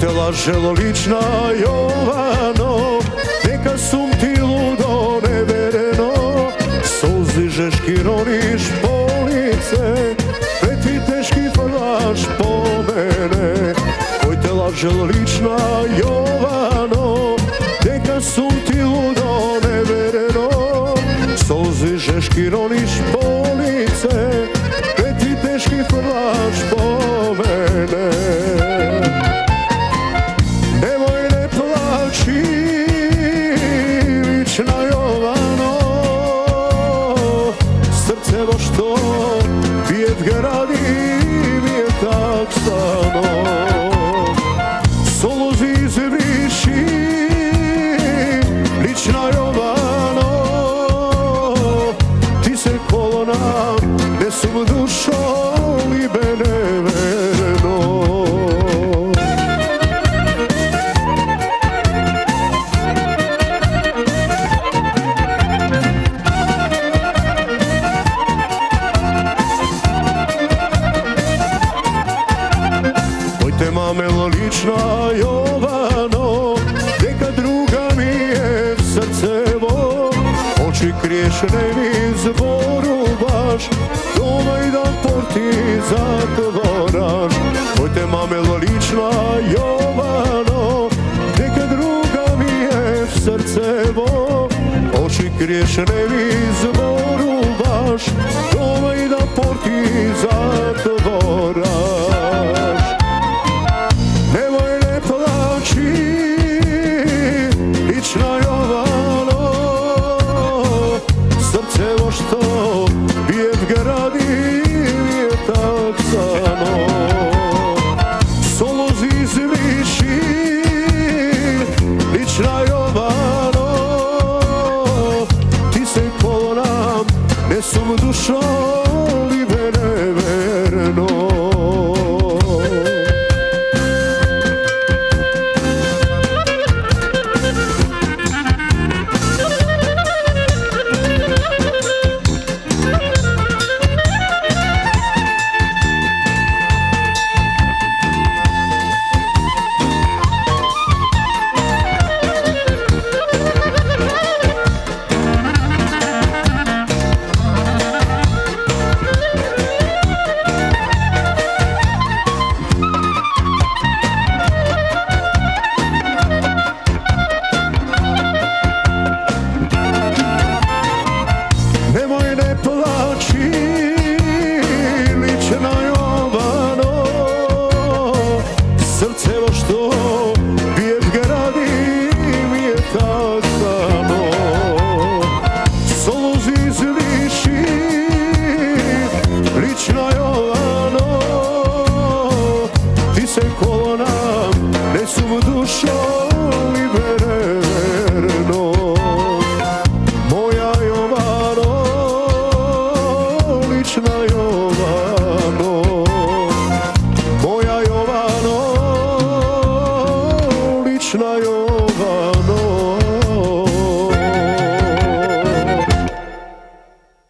te laželo lična Jovano, neka sum ti ludo nevereno, suzi žeški roniš po lice, peti teški frlaš po mene. Oj te laželo lična Jovano, neka sum ti ludo nevereno, suzi žeški roniš po lice, peti teški frlaš po mene. Nemoj ne plaći, lična Jovano, srce vo što bijet gradi mi je tak stano. Soluzi izviši, lična Jovano, ti se kolona ne sum dušo libe neverno. Te mamelo lična Jovano, neka druga mi je srcevo, oči kriješne mi zboru baš, doma i dan porti zatvoraš. Oj te mamelo lična Jovano, neka druga mi je srcevo, oči kriješne mi zboru baš, doma i dan porti zatvoraš. Nemoj ne plaći, lična Jovano, srce vo što bijet gradi je tak samo. Soluzi izviši, lična Jovano, ti se kolonam ne sum dušo libe neverno. Nemoj ne plaći, lična Jovano, srce vo što bijet gradi mi je tak samo. Soluzi izviši, lična Jovano, ti se kolonam ne sum dušo